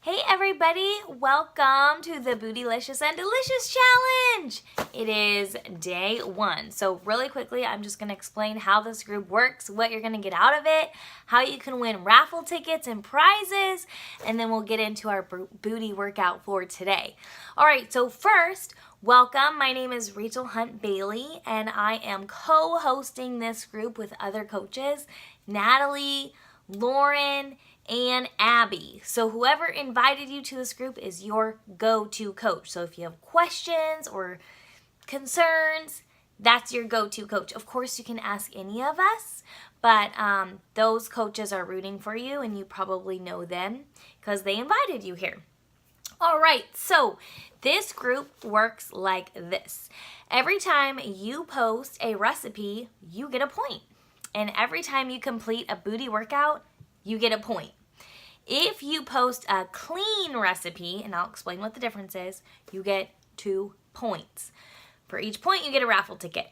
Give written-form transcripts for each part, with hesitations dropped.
Hey everybody, welcome to the Bootylicious and Delicious Challenge. It is day 1. So really quickly, I'm just going to explain how this group works, what you're going to get out of it, how you can win raffle tickets and prizes, and then we'll get into our booty workout for today. All right, so first, welcome. My name is Rachel Hunt Bailey, and I am co-hosting this group with other coaches, Natalie, Lauren, and Abby. So whoever invited you to this group is your go-to coach. So if you have questions or concerns, that's your go-to coach. Of course, you can ask any of us, but those coaches are rooting for you, and you probably know them because they invited you here. All right, so this group works like this. Every time you post a recipe, you get a point. And every time you complete a booty workout, you get a point. If you post a clean recipe, and I'll explain what the difference is, you get 2 points. For each point, you get a raffle ticket.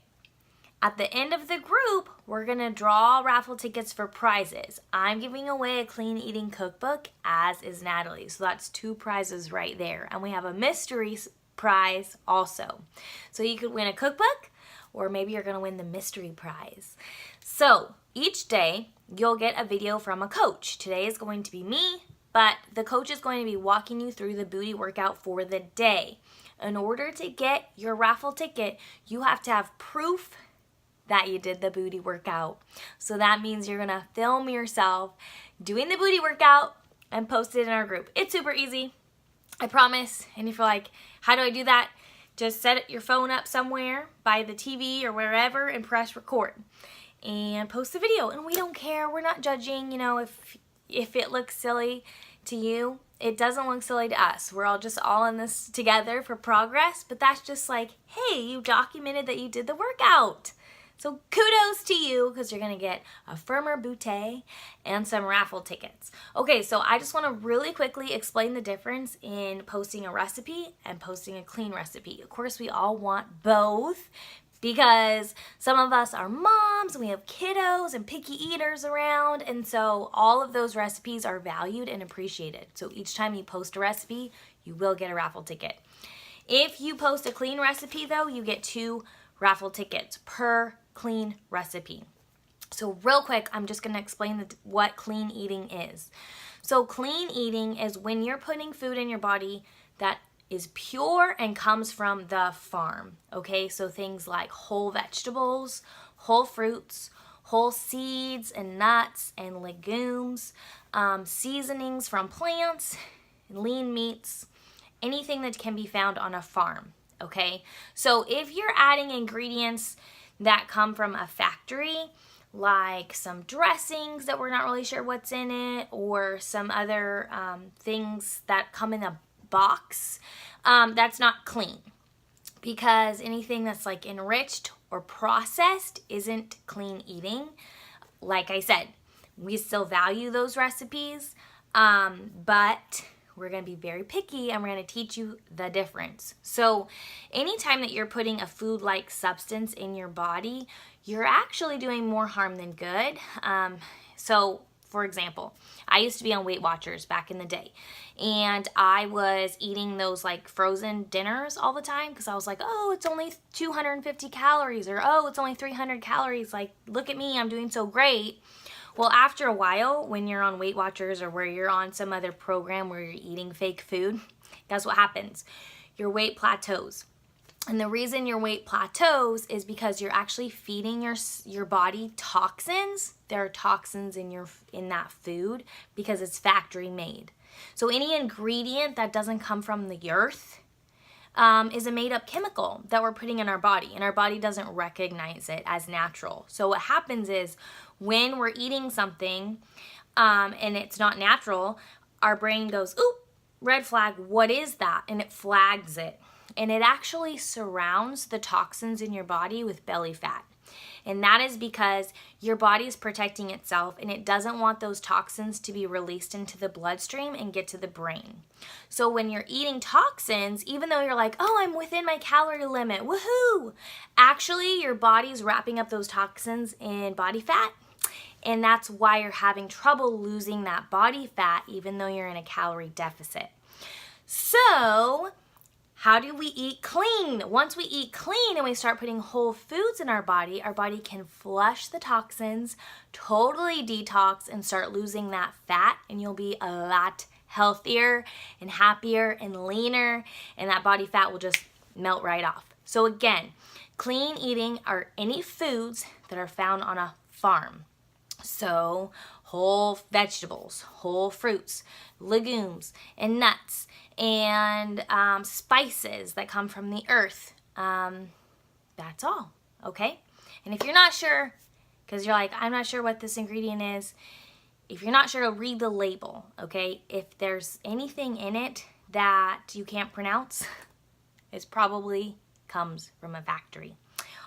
At the end of the group, we're going to draw raffle tickets for prizes. I'm giving away a clean eating cookbook, as is Natalie. So that's 2 prizes right there. And we have a mystery prize also. So you could win a cookbook, or maybe you're going to win the mystery prize. So each day, you'll get a video from a coach. Today is going to be me, but the coach is going to be walking you through the booty workout for the day. In order to get your raffle ticket, you have to have proof that you did the booty workout. So that means you're gonna film yourself doing the booty workout and post it in our group. It's super easy, I promise. And if you're like, how do I do that? Just set your phone up somewhere by the TV or wherever and press record and post the video. And we don't care, we're not judging, you know, if it looks silly to you. It doesn't look silly to us. We're all just all in this together for progress, but that's just like, hey, you documented that you did the workout. So kudos to you, because you're gonna get a firmer booty and some raffle tickets. Okay, so I just wanna really quickly explain the difference in posting a recipe and posting a clean recipe. Of course, we all want both, because some of us are moms, and we have kiddos and picky eaters around, and so all of those recipes are valued and appreciated. So each time you post a recipe, you will get a raffle ticket. If you post a clean recipe though, you get 2 raffle tickets per clean recipe. So real quick, I'm just gonna explain what clean eating is. So clean eating is when you're putting food in your body that is pure and comes from the farm, okay? So things like whole vegetables, whole fruits, whole seeds and nuts and legumes, seasonings from plants, lean meats, anything that can be found on a farm, okay? So if you're adding ingredients that come from a factory, like some dressings that we're not really sure what's in it, or some other things that come in a box, that's not clean, because anything that's like enriched or processed isn't clean eating. Like I said, we still value those recipes, but we're going to be very picky, and we're going to teach you the difference. So anytime that you're putting a food-like substance in your body, you're actually doing more harm than good. So for example, I used to be on Weight Watchers back in the day, and I was eating those like frozen dinners all the time because I was like, oh, it's only 250 calories, or oh, it's only 300 calories. Like, look at me, I'm doing so great. Well, after a while, when you're on Weight Watchers or where you're on some other program where you're eating fake food, guess what happens? Your weight plateaus. And the reason your weight plateaus is because you're actually feeding your body toxins. There are toxins in that food because it's factory made. So any ingredient that doesn't come from the earth is a made-up chemical that we're putting in our body, and our body doesn't recognize it as natural. So what happens is when we're eating something and it's not natural, our brain goes, ooh, red flag, what is that? And it flags it. And it actually surrounds the toxins in your body with belly fat. And that is because your body is protecting itself, and it doesn't want those toxins to be released into the bloodstream and get to the brain. So when you're eating toxins, even though you're like, oh, I'm within my calorie limit, woohoo! Actually, your body's wrapping up those toxins in body fat, and that's why you're having trouble losing that body fat even though you're in a calorie deficit. So how do we eat clean? Once we eat clean and we start putting whole foods in our body can flush the toxins, totally detox, and start losing that fat, and you'll be a lot healthier and happier and leaner, and that body fat will just melt right off. So again, clean eating are any foods that are found on a farm. So whole vegetables, whole fruits, legumes, and nuts, and spices that come from the earth. That's all, okay? And if you're not sure, because you're like, I'm not sure what this ingredient is, if you're not sure, read the label, okay? If there's anything in it that you can't pronounce, it probably comes from a factory.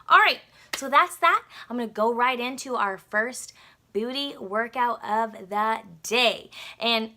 All right, so that's that. I'm gonna go right into our first booty workout of the day. And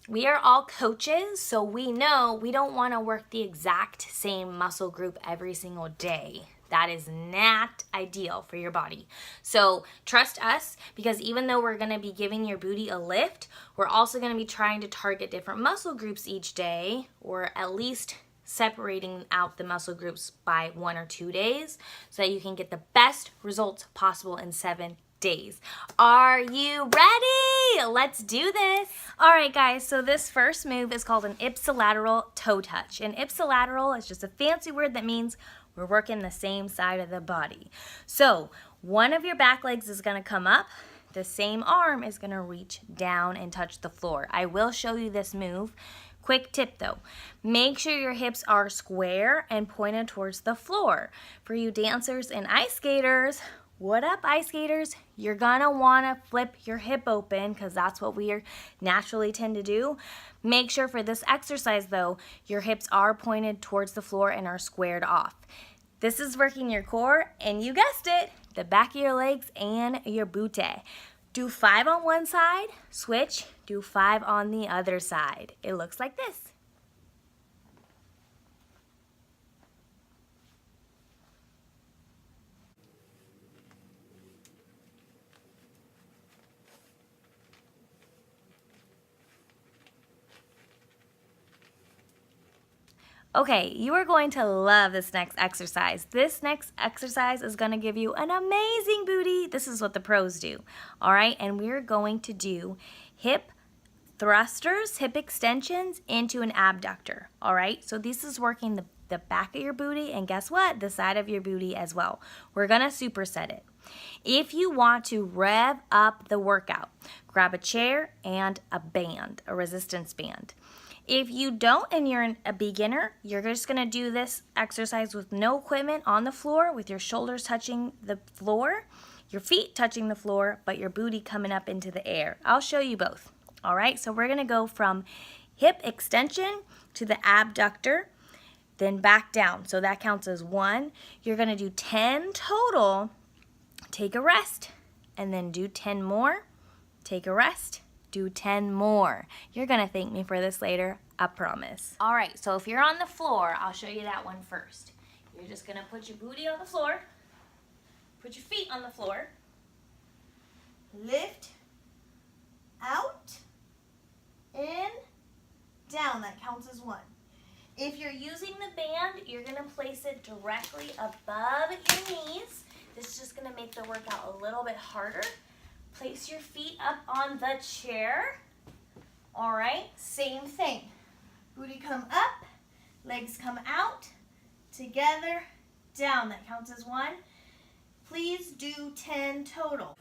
we are all coaches, so we know we don't want to work the exact same muscle group every single day. That is not ideal for your body. So trust us, because even though we're going to be giving your booty a lift, we're also going to be trying to target different muscle groups each day, or at least separating out the muscle groups by 1 or 2 days so that you can get the best results possible in 7 days. Are you ready? Let's do this. All right, guys, so this first move is called an ipsilateral toe touch. And ipsilateral is just a fancy word that means we're working the same side of the body. So one of your back legs is going to come up. The same arm is going to reach down and touch the floor. I will show you this move. Quick tip though, make sure your hips are square and pointed towards the floor. For you dancers and ice skaters, what up, ice skaters? You're gonna wanna flip your hip open because that's what we naturally tend to do. Make sure for this exercise though, your hips are pointed towards the floor and are squared off. This is working your core, and you guessed it, the back of your legs and your booty. Do 5 on one side, switch, do 5 on the other side. It looks like this. Okay, you are going to love this next exercise. This next exercise is going to give you an amazing booty. This is what the pros do, all right? And we're going to do hip thrusters, hip extensions into an abductor, all right? So this is working the back of your booty, and guess what? The side of your booty as well. We're going to superset it. If you want to rev up the workout, grab a chair and a band, a resistance band. If you don't and you're a beginner, you're just going to do this exercise with no equipment on the floor, with your shoulders touching the floor, your feet touching the floor, but your booty coming up into the air. I'll show you both. All right, so we're going to go from hip extension to the abductor, then back down. So that counts as 1. You're going to do 10 total. Take a rest, and then do 10 more. Take a rest. Do 10 more. You're gonna thank me for this later, I promise. All right, so if you're on the floor, I'll show you that one first. You're just gonna put your booty on the floor, put your feet on the floor, lift, out, in, down. That counts as 1. If you're using the band, you're gonna place it directly above your knees. This is just gonna make the workout a little bit harder. Place your feet up on the chair. All right, same thing. Booty come up, legs come out, together, down. That counts as 1. Please do 10 total.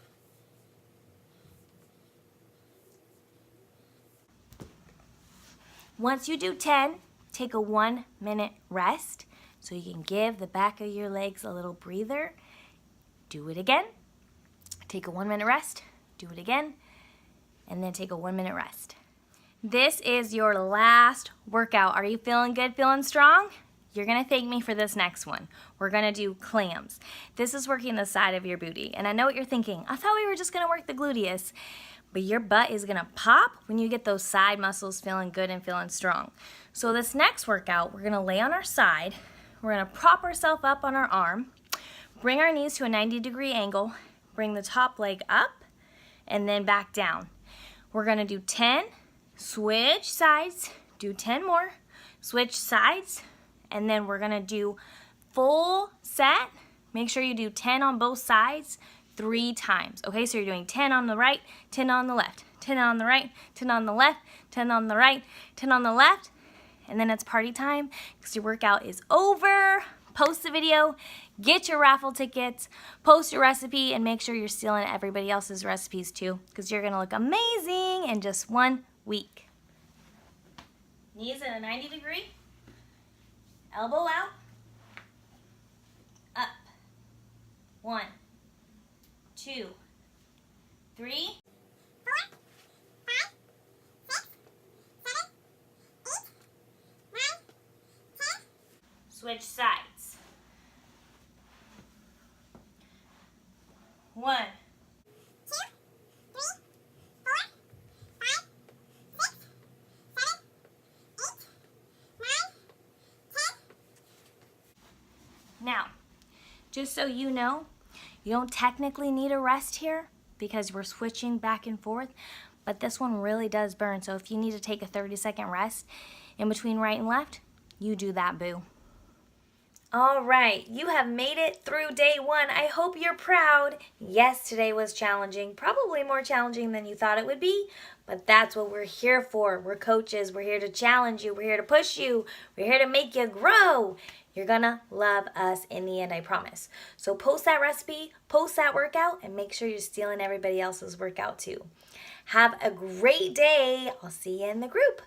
Once you do 10, take a 1-minute rest so you can give the back of your legs a little breather. Do it again. Take a 1-minute rest, do it again, and then take a 1-minute rest. This is your last workout. Are you feeling good, feeling strong? You're gonna thank me for this next one. We're gonna do clams. This is working the side of your booty. And I know what you're thinking. I thought we were just gonna work the gluteus, but your butt is gonna pop when you get those side muscles feeling good and feeling strong. So this next workout, we're gonna lay on our side. We're gonna prop ourselves up on our arm, bring our knees to a 90-degree angle, bring the top leg up, and then back down. We're gonna do 10, switch sides, do 10 more, switch sides, and then we're gonna do full set. Make sure you do 10 on both sides 3 times. Okay, so you're doing 10 on the right, 10 on the left, 10 on the right, 10 on the left, 10 on the right, 10 on the left, and then it's party time because your workout is over. Post the video, get your raffle tickets, post your recipe, and make sure you're stealing everybody else's recipes too, because you're gonna look amazing in just 1 week. Knees at a 90-degree, elbow out, up, 1, 2, 3, 4, 5, 6, 7, 8, 9, 10. Switch sides. 1, 2, 3, 4, 5, 6, 7, 8, 9, 10. Now, just so you know, you don't technically need a rest here because we're switching back and forth, but this one really does burn. So if you need to take a 30-second rest in between right and left, you do that, boo. All right, you have made it through day 1. I hope you're proud. Yes, today was challenging, probably more challenging than you thought it would be, but that's what we're here for. We're coaches. We're here to challenge you. We're here to push you. We're here to make you grow. You're gonna love us in the end, I promise. So post that recipe, post that workout, and make sure you're stealing everybody else's workout too. Have a great day. I'll see you in the group.